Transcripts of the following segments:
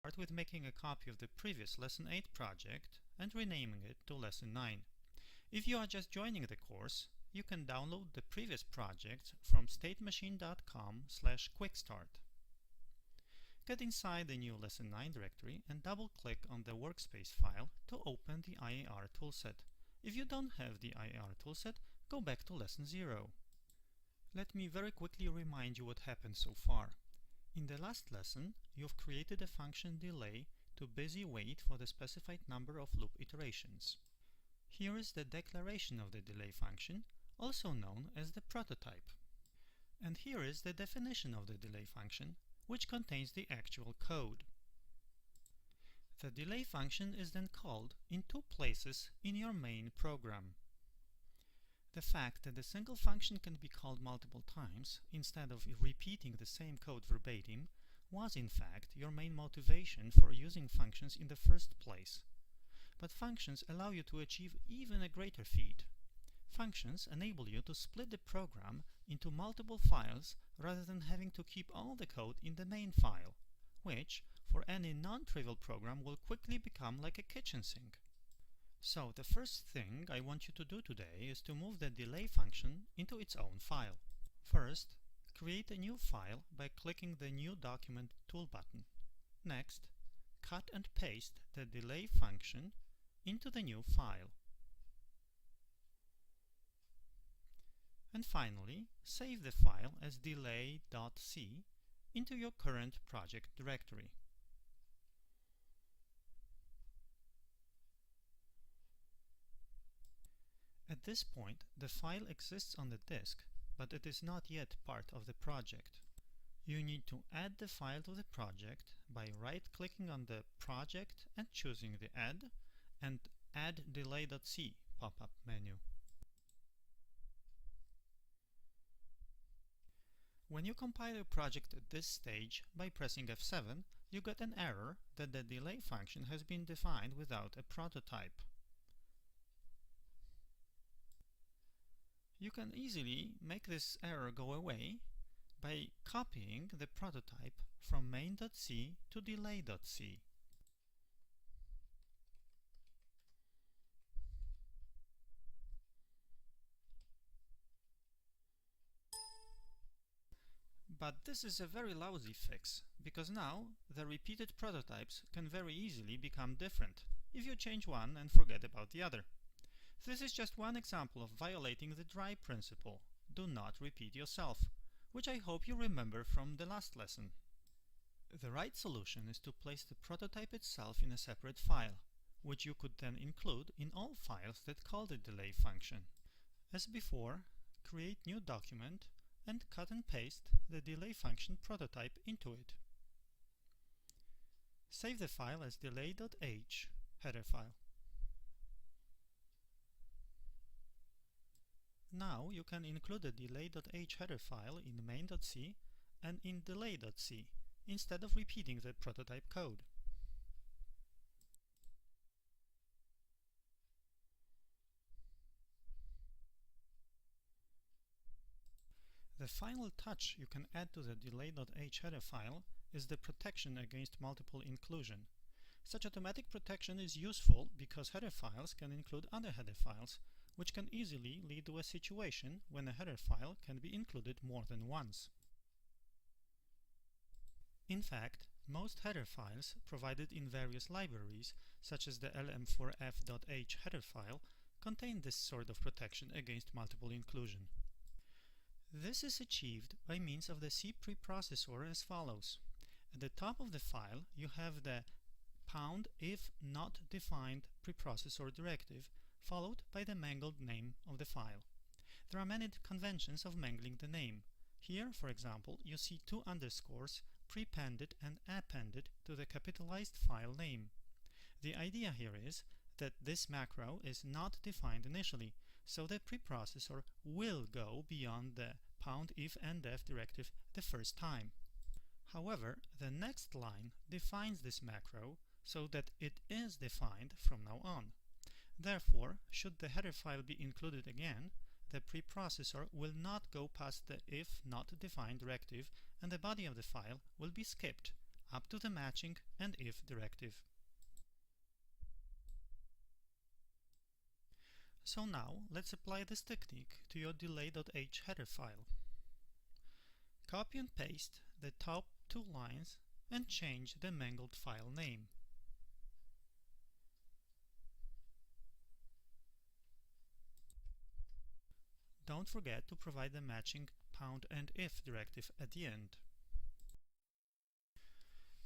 start with making a copy of the previous Lesson 8 project and renaming it to Lesson 9. If you are just joining the course, you can download the previous project from statemachine.com/quickstart. Get inside the new Lesson 9 directory and double-click on the workspace file to open the IAR toolset. If you don't have the IAR toolset, go back to Lesson 0. Let me very quickly remind you what happened so far. In the last lesson, you've created a function delay to busy wait for the specified number of loop iterations. Here is the declaration of the delay function, also known as the prototype. And here is the definition of the delay function, which contains the actual code. The delay function is then called in two places in your main program. The fact that a single function can be called multiple times, instead of repeating the same code verbatim, was in fact your main motivation for using functions in the first place. But functions allow you to achieve even a greater feat. Functions enable you to split the program into multiple files rather than having to keep all the code in the main file, which, for any non-trivial program, will quickly become like a kitchen sink. So the first thing I want you to do today is to move the delay function into its own file. First, create a new file by clicking the New Document tool button. Next, cut and paste the delay function into the new file. And finally, save the file as delay.c into your current project directory. At this point, the file exists on the disk, but it is not yet part of the project. You need to add the file to the project by right-clicking on the project and choosing the Add and Add Delay.c pop-up menu. When you compile your project at this stage by pressing F7, you get an error that the delay function has been defined without a prototype. You can easily make this error go away by copying the prototype from main.c to delay.c. But this is a very lousy fix, because now the repeated prototypes can very easily become different if you change one and forget about the other. This is just one example of violating the DRY principle, do not repeat yourself, which I hope you remember from the last lesson. The right solution is to place the prototype itself in a separate file, which you could then include in all files that call the delay function. As before, create new document and cut and paste the delay function prototype into it. Save the file as delay.h header file. Now you can include the delay.h header file in main.c and in delay.c instead of repeating the prototype code. The final touch you can add to the delay.h header file is the protection against multiple inclusion. Such automatic protection is useful because header files can include other header files, which can easily lead to a situation when a header file can be included more than once. In fact, most header files provided in various libraries, such as the lm4f.h header file, contain this sort of protection against multiple inclusion. This is achieved by means of the C preprocessor as follows. At the top of the file, you have the #if not defined preprocessor directive, followed by the mangled name of the file. There are many conventions of mangling the name. Here, for example, you see two underscores prepended and appended to the capitalized file name. The idea here is that this macro is not defined initially, so the preprocessor will go beyond the #if_endf directive the first time. However, the next line defines this macro so that it is defined from now on. Therefore, should the header file be included again, the preprocessor will not go past the if not defined directive and the body of the file will be skipped, up to the matching and if directive. So now let's apply this technique to your delay.h header file. Copy and paste the top two lines and change the mangled file name. Don't forget to provide the matching pound and if directive at the end.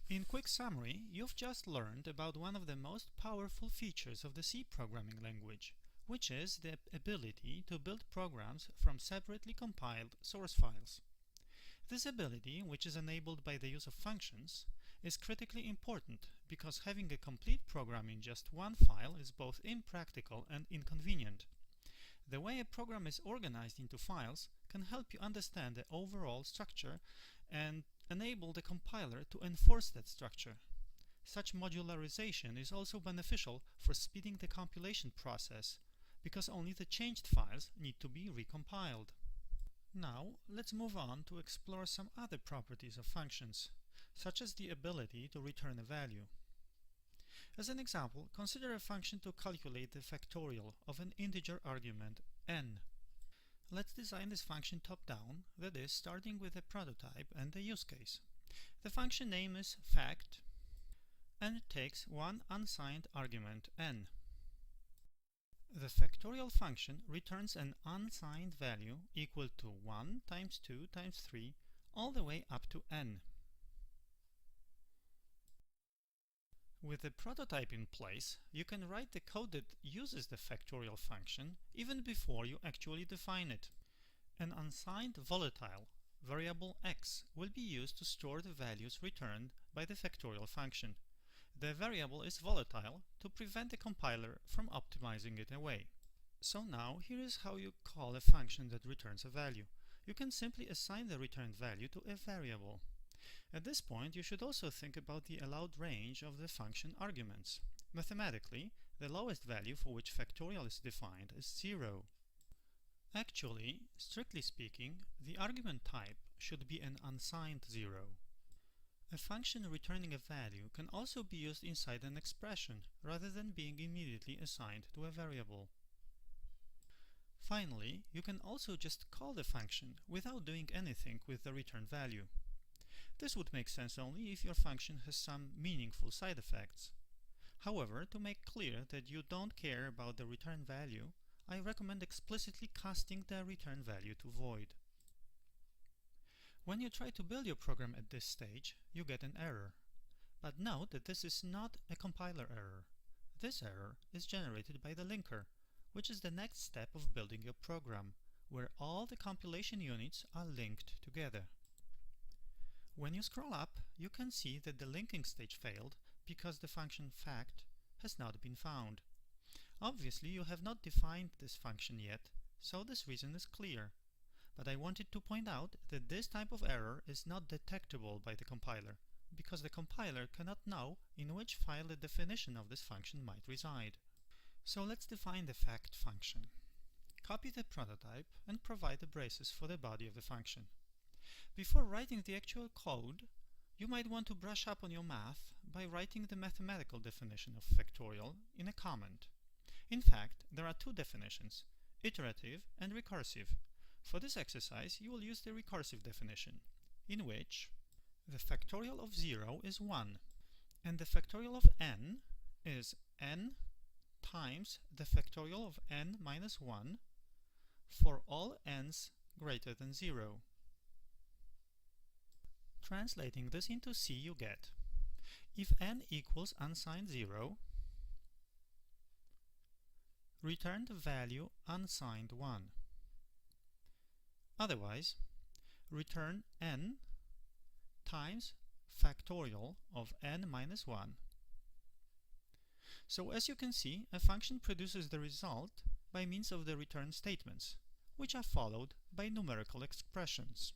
In quick summary, you've just learned about one of the most powerful features of the C programming language, which is the ability to build programs from separately compiled source files. This ability, which is enabled by the use of functions, is critically important because having a complete program in just one file is both impractical and inconvenient. The way a program is organized into files can help you understand the overall structure and enable the compiler to enforce that structure. Such modularization is also beneficial for speeding the compilation process, because only the changed files need to be recompiled. Now, let's move on to explore some other properties of functions, such as the ability to return a value. As an example, consider a function to calculate the factorial of an integer argument n. Let's design this function top-down, that is, starting with a prototype and the use case. The function name is fact, and it takes one unsigned argument n. The factorial function returns an unsigned value equal to 1 times 2 times 3 all the way up to n. With the prototype in place, you can write the code that uses the factorial function even before you actually define it. An unsigned volatile variable x will be used to store the values returned by the factorial function. The variable is volatile to prevent the compiler from optimizing it away. So now here is how you call a function that returns a value. You can simply assign the returned value to a variable. At this point, you should also think about the allowed range of the function arguments. Mathematically, the lowest value for which factorial is defined is 0. Actually, strictly speaking, the argument type should be an unsigned 0. A function returning a value can also be used inside an expression, rather than being immediately assigned to a variable. Finally, you can also just call the function without doing anything with the returned value. This would make sense only if your function has some meaningful side effects. However, to make clear that you don't care about the return value, I recommend explicitly casting the return value to void. When you try to build your program at this stage, you get an error. But note that this is not a compiler error. This error is generated by the linker, which is the next step of building your program, where all the compilation units are linked together. When you scroll up, you can see that the linking stage failed because the function fact has not been found. Obviously, you have not defined this function yet, so this reason is clear. But I wanted to point out that this type of error is not detectable by the compiler, because the compiler cannot know in which file the definition of this function might reside. So let's define the fact function. Copy the prototype and provide the braces for the body of the function. Before writing the actual code, you might want to brush up on your math by writing the mathematical definition of factorial in a comment. In fact, there are two definitions, iterative and recursive. For this exercise, you will use the recursive definition, in which the factorial of 0 is 1, and the factorial of n is n times the factorial of n minus 1 for all n's greater than 0. Translating this into C, you get, if n equals unsigned 0, return the value unsigned 1. Otherwise, return n times factorial of n minus 1. So as you can see, a function produces the result by means of the return statements, which are followed by numerical expressions.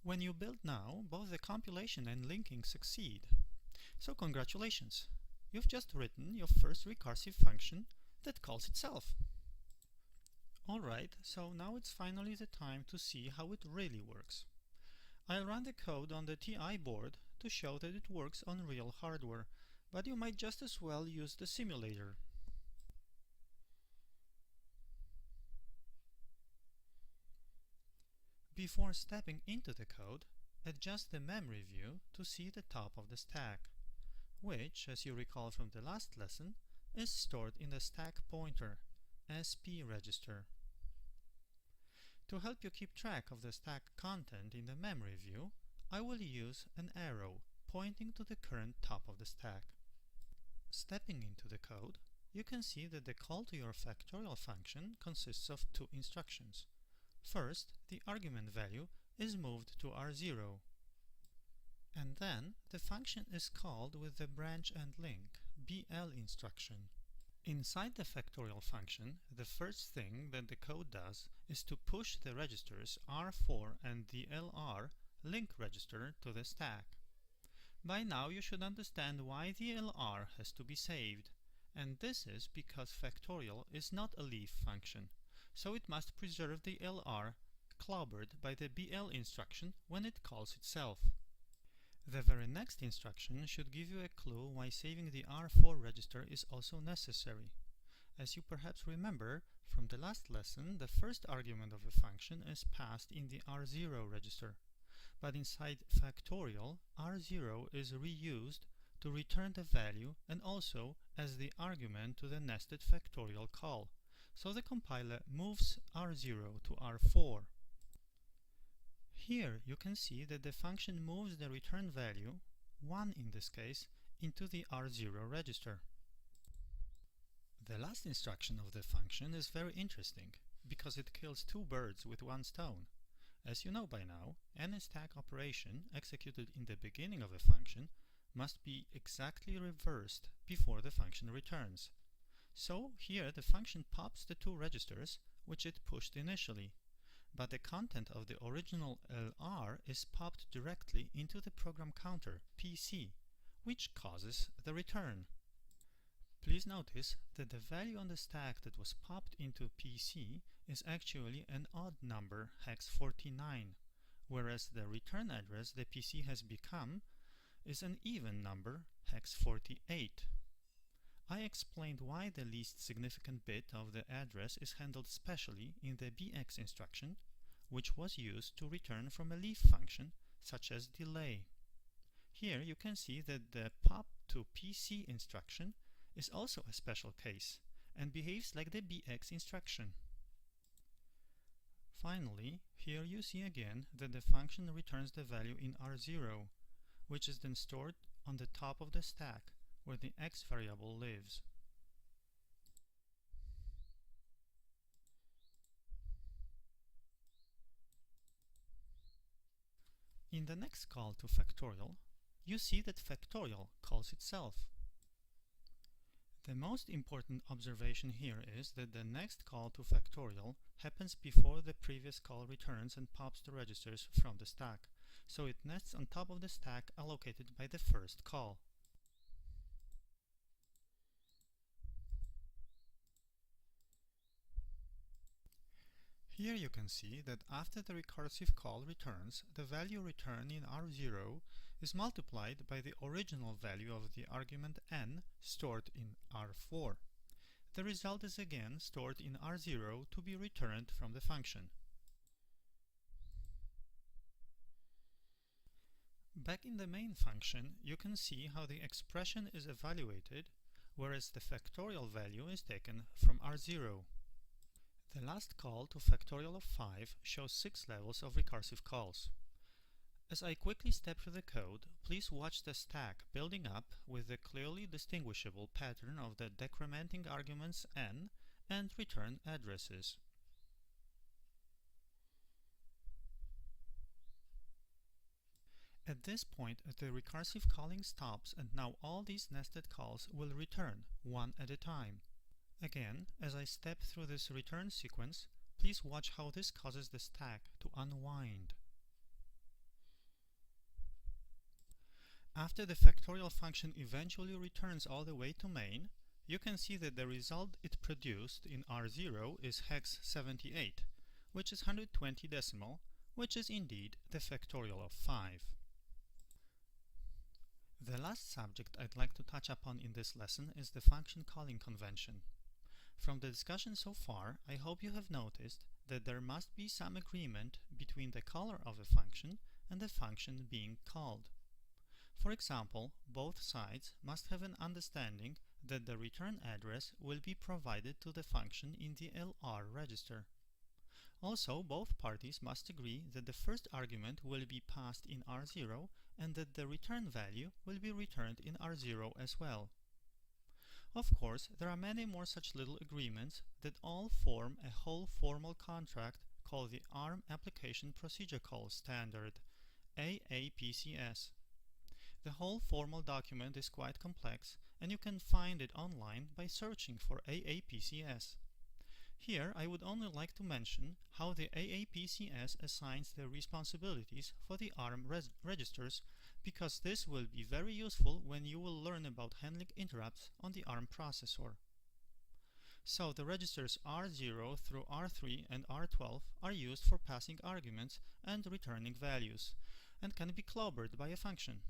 When you build now, both the compilation and linking succeed. So congratulations! You've just written your first recursive function that calls itself. Alright, so now it's finally the time to see how it really works. I'll run the code on the TI board to show that it works on real hardware, but you might just as well use the simulator. Before stepping into the code, adjust the memory view to see the top of the stack, which, as you recall from the last lesson, is stored in the stack pointer, SP register. To help you keep track of the stack content in the memory view, I will use an arrow pointing to the current top of the stack. Stepping into the code, you can see that the call to your factorial function consists of two instructions. First, the argument value is moved to R0, and then the function is called with the branch and link BL instruction. Inside the factorial function, the first thing that the code does is to push the registers R4 and the LR link register to the stack. By now you should understand why the LR has to be saved, and this is because factorial is not a leave function, so it must preserve the LR clobbered by the BL instruction when it calls itself. The very next instruction should give you a clue why saving the R4 register is also necessary. As you perhaps remember from the last lesson, the first argument of a function is passed in the R0 register, but inside factorial, R0 is reused to return the value and also as the argument to the nested factorial call, so the compiler moves R0 to R4. Here you can see that the function moves the return value, 1 in this case, into the R0 register. The last instruction of the function is very interesting, because it kills two birds with one stone. As you know by now, any stack operation executed in the beginning of a function must be exactly reversed before the function returns. So here the function pops the two registers which it pushed initially, but the content of the original LR is popped directly into the program counter, PC, which causes the return. Please notice that the value on the stack that was popped into PC is actually an odd number, hex 49, whereas the return address the PC has become is an even number, hex 48. I explained why the least significant bit of the address is handled specially in the BX instruction, which was used to return from a leave function, such as delay. Here you can see that the pop to PC instruction is also a special case, and behaves like the BX instruction. Finally, here you see again that the function returns the value in R0, which is then stored on the top of the stack, where the X variable lives. In the next call to factorial, you see that factorial calls itself. The most important observation here is that the next call to factorial happens before the previous call returns and pops the registers from the stack, so it nests on top of the stack allocated by the first call. Here you can see that after the recursive call returns, the value returned in R0 is multiplied by the original value of the argument n stored in R4. The result is again stored in R0 to be returned from the function. Back in the main function, you can see how the expression is evaluated, whereas the factorial value is taken from R0. The last call to factorial of 5 shows 6 levels of recursive calls. As I quickly step through the code, please watch the stack building up with the clearly distinguishable pattern of the decrementing arguments n and return addresses. At this point, the recursive calling stops, and now all these nested calls will return, one at a time. Again, as I step through this return sequence, please watch how this causes the stack to unwind. After the factorial function eventually returns all the way to main, you can see that the result it produced in R0 is hex 78, which is 120 decimal, which is indeed the factorial of 5. The last subject I'd like to touch upon in this lesson is the function calling convention. From the discussion so far, I hope you have noticed that there must be some agreement between the caller of a function and the function being called. For example, both sides must have an understanding that the return address will be provided to the function in the LR register. Also, both parties must agree that the first argument will be passed in R0 and that the return value will be returned in R0 as well. Of course, there are many more such little agreements that all form a whole formal contract called the ARM Application Procedure Call Standard, AAPCS. The whole formal document is quite complex, and you can find it online by searching for AAPCS. Here, I would only like to mention how the AAPCS assigns the responsibilities for the ARM registers, because this will be very useful when you will learn about handling interrupts on the ARM processor. So, the registers R0 through R3 and R12 are used for passing arguments and returning values, and can be clobbered by a function.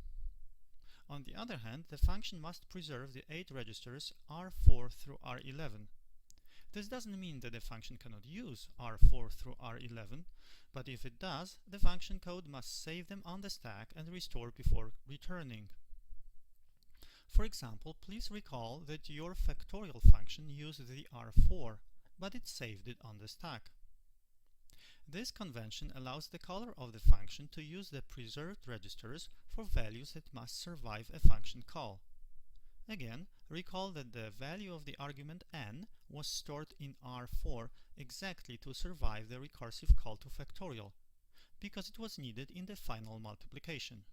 On the other hand, the function must preserve the 8 registers R4 through R11. This doesn't mean that the function cannot use R4 through R11, but if it does, the function code must save them on the stack and restore before returning. For example, please recall that your factorial function used the R4, but it saved it on the stack. This convention allows the caller of the function to use the preserved registers for values that must survive a function call. Again, recall that the value of the argument n was stored in R4 exactly to survive the recursive call to factorial, because it was needed in the final multiplication.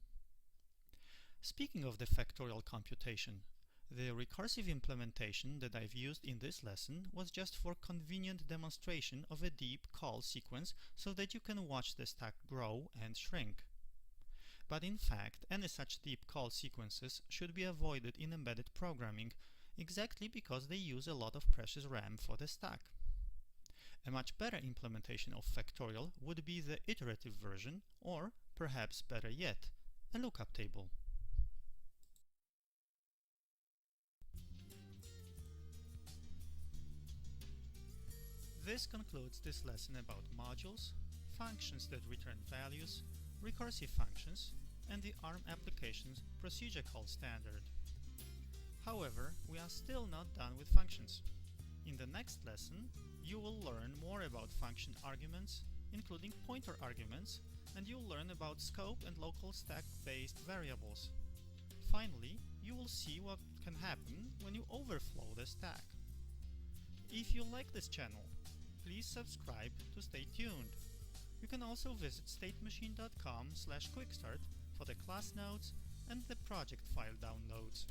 Speaking of the factorial computation, the recursive implementation that I've used in this lesson was just for convenient demonstration of a deep call sequence so that you can watch the stack grow and shrink. But in fact, any such deep call sequences should be avoided in embedded programming, exactly because they use a lot of precious RAM for the stack. A much better implementation of factorial would be the iterative version, or, perhaps better yet, a lookup table. This concludes this lesson about modules, functions that return values, recursive functions, and the ARM application's procedure call standard. However, we are still not done with functions. In the next lesson, you will learn more about function arguments, including pointer arguments, and you'll learn about scope and local stack-based variables. Finally, you will see what can happen when you overflow the stack. If you like this channel, please subscribe to stay tuned. You can also visit statemachine.com/quickstart for the class notes and the project file downloads.